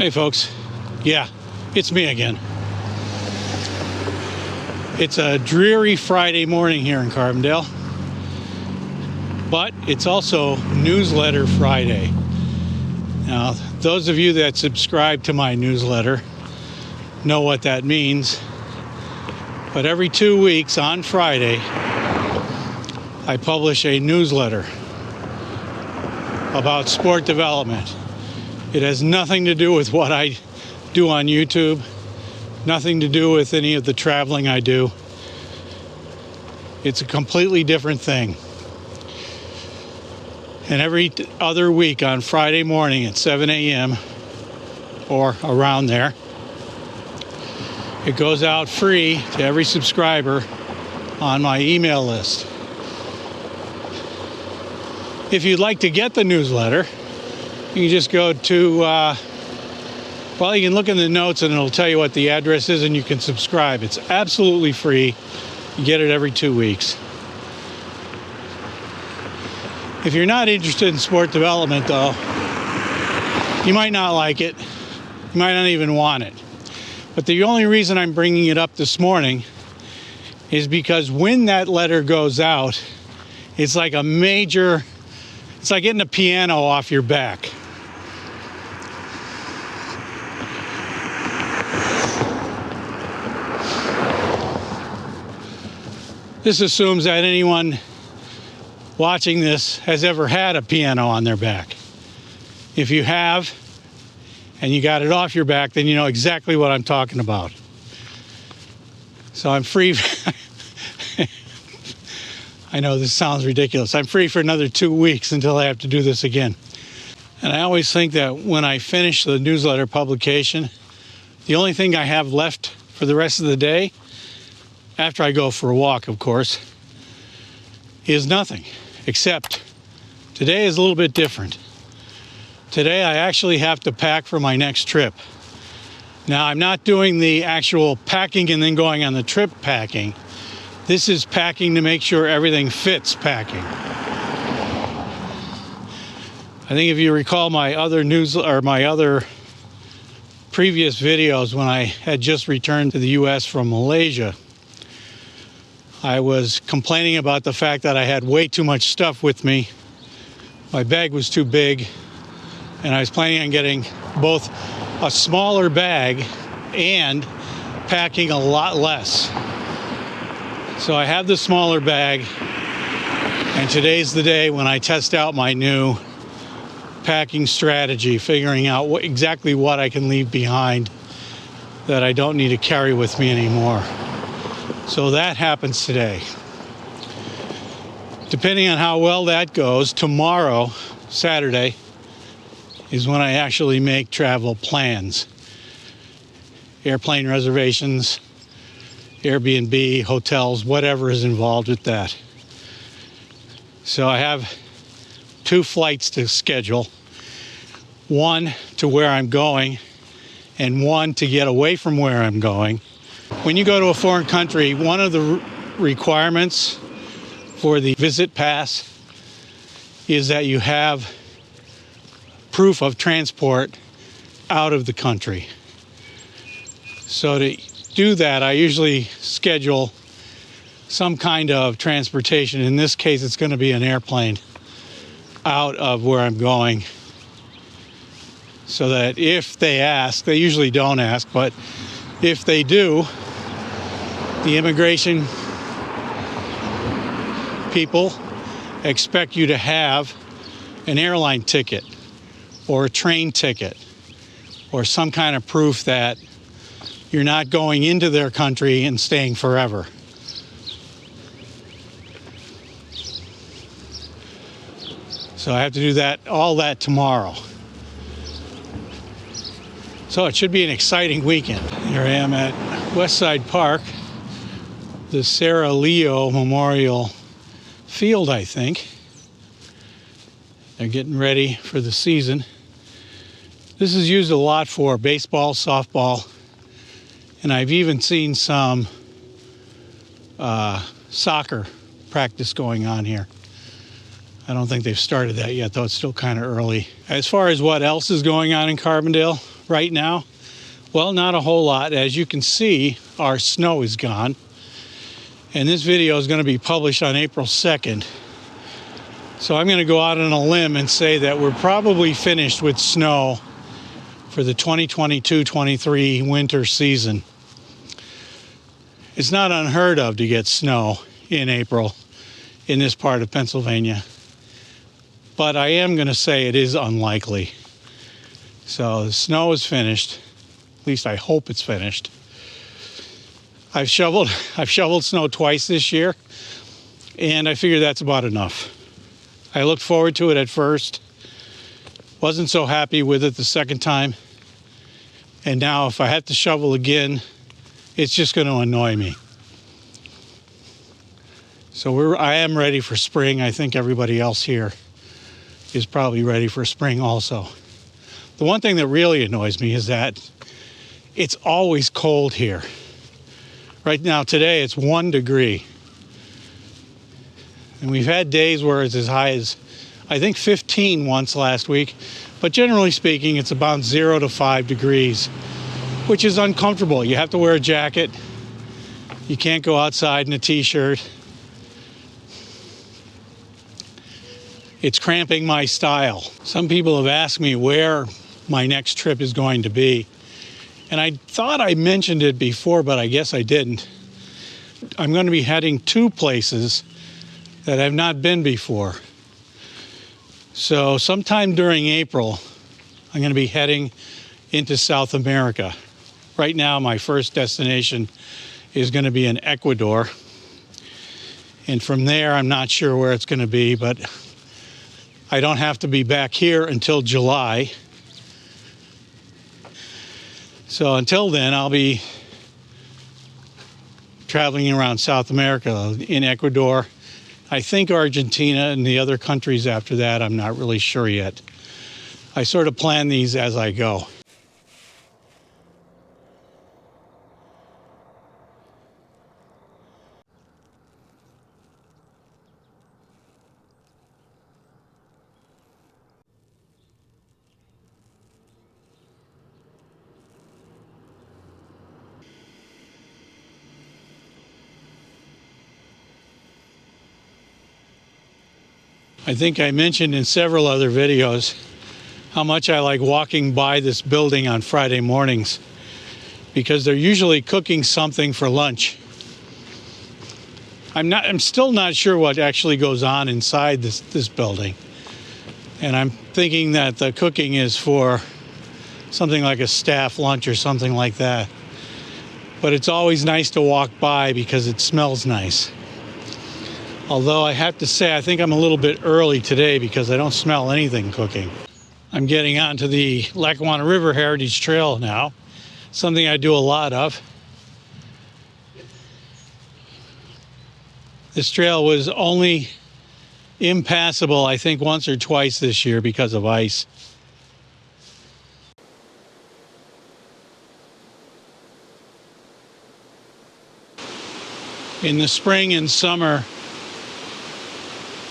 Hey folks, yeah, it's me again. It's a dreary Friday morning here in Carbondale, but it's also Newsletter Friday. Now, those of you that subscribe to my newsletter know what that means, but every 2 weeks on Friday, I publish a newsletter about sport development. It has nothing to do with what I do on YouTube, nothing to do with any of the traveling I do. It's a completely different thing. And every other week on Friday morning at 7 a.m. or around there, it goes out free to every subscriber on my email list. If you'd like to get the newsletter, you can just go to, well, you can look in the notes and it'll tell you what the address is and you can subscribe. It's absolutely free. You get it every 2 weeks. If you're not interested in sport development, though, you might not like it. You might not even want it. But the only reason I'm bringing it up this morning is because when that letter goes out, it's like a major, it's like getting a piano off your back. This assumes that anyone watching this has ever had a piano on their back. If you have, and you got it off your back, then you know exactly what I'm talking about. So I'm free. I know this sounds ridiculous. I'm free for another 2 weeks until I have to do this again. And I always think that when I finish the newsletter publication, the only thing I have left for the rest of the day, after I go for a walk, of course, is nothing, except today is a little bit different. Today I actually have to pack for my next trip. Now, I'm not doing the actual packing and then going on the trip packing. This is packing to make sure everything fits packing. I think if you recall my other previous videos when I had just returned to the US from Malaysia, I was complaining about the fact that I had way too much stuff with me. My bag was too big, and I was planning on getting both a smaller bag and packing a lot less. So I have the smaller bag, and today's the day when I test out my new packing strategy, figuring out exactly what I can leave behind that I don't need to carry with me anymore. So that happens today. Depending on how well that goes, tomorrow, Saturday, is when I actually make travel plans. Airplane reservations, Airbnb, hotels, whatever is involved with that. So I have 2 flights to schedule. One to where I'm going, and one to get away from where I'm going. When you go to a foreign country, one of the requirements for the visit pass is that you have proof of transport out of the country. So to do that, I usually schedule some kind of transportation. In this case, it's going to be an airplane out of where I'm going. So that if they ask, they usually don't ask, but if they do, the immigration people expect you to have an airline ticket or a train ticket or some kind of proof that you're not going into their country and staying forever. So I have to do all that tomorrow. So it should be an exciting weekend. Here I am at Westside Park, the Sarah Leo Memorial Field, I think. They're getting ready for the season. This is used a lot for baseball, softball, and I've even seen some soccer practice going on here. I don't think they've started that yet, though it's still kind of early. As far as what else is going on in Carbondale right now? Well, not a whole lot. As you can see, our snow is gone. And this video is going to be published on April 2nd. So I'm going to go out on a limb and say that we're probably finished with snow for the 2022-23 winter season. It's not unheard of to get snow in April in this part of Pennsylvania. But I am going to say it is unlikely. So the snow is finished. At least I hope it's finished. I've shoveled snow twice this year, and I figure that's about enough. I looked forward to it at first, wasn't so happy with it the second time, and now if I have to shovel again, it's just going to annoy me. So I am ready for spring. I think everybody else here is probably ready for spring also. The one thing that really annoys me is that it's always cold here. Right now, today, it's 1 degree. And we've had days where it's as high as, I think, 15 once last week. But generally speaking, it's about 0 to 5 degrees, which is uncomfortable. You have to wear a jacket. You can't go outside in a t-shirt. It's cramping my style. Some people have asked me where my next trip is going to be. And I thought I mentioned it before, but I guess I didn't. I'm going to be heading 2 places that I've not been before. So sometime during April, I'm going to be heading into South America. Right now, my first destination is going to be in Ecuador. And from there, I'm not sure where it's going to be, but I don't have to be back here until July. So until then, I'll be traveling around South America, in Ecuador. I think Argentina and the other countries after that, I'm not really sure yet. I sort of plan these as I go. I think I mentioned in several other videos how much I like walking by this building on Friday mornings because they're usually cooking something for lunch. I'm still not sure what actually goes on inside this building. And I'm thinking that the cooking is for something like a staff lunch or something like that. But it's always nice to walk by because it smells nice. Although I have to say, I think I'm a little bit early today because I don't smell anything cooking. I'm getting onto the Lackawanna River Heritage Trail now, something I do a lot of. This trail was only impassable, I think, once or twice this year because of ice. In the spring and summer,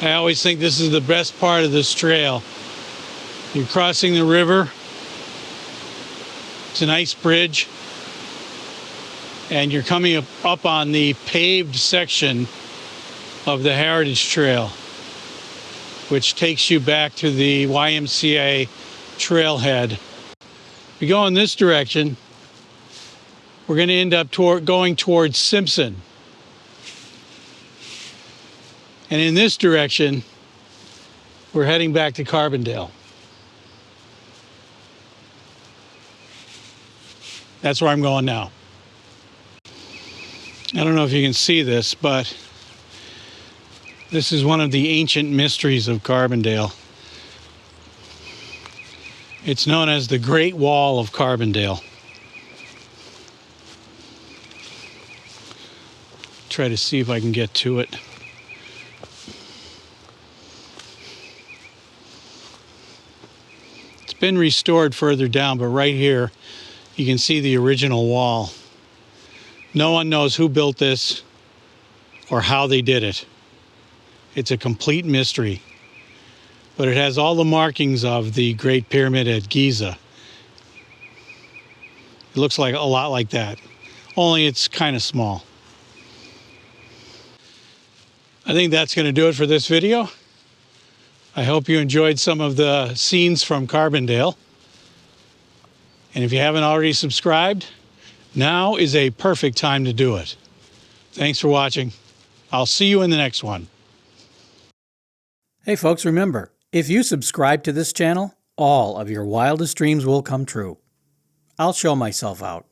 I always think this is the best part of this trail. You're crossing the river. It's a nice bridge. And you're coming up on the paved section of the Heritage Trail, which takes you back to the YMCA trailhead. If we go in this direction, we're going to end up going towards Simpson. And in this direction, we're heading back to Carbondale. That's where I'm going now. I don't know if you can see this, but this is one of the ancient mysteries of Carbondale. It's known as the Great Wall of Carbondale. Try to see if I can get to it. It's been restored further down, but right here you can see the original wall. No one knows who built this or how they did it. It's a complete mystery. But it has all the markings of the Great Pyramid at Giza. It looks like a lot like that, only it's kind of small. I think that's going to do it for this video. I hope you enjoyed some of the scenes from Carbondale. And if you haven't already subscribed, now is a perfect time to do it. Thanks for watching. I'll see you in the next one. Hey folks, remember, if you subscribe to this channel, all of your wildest dreams will come true. I'll show myself out.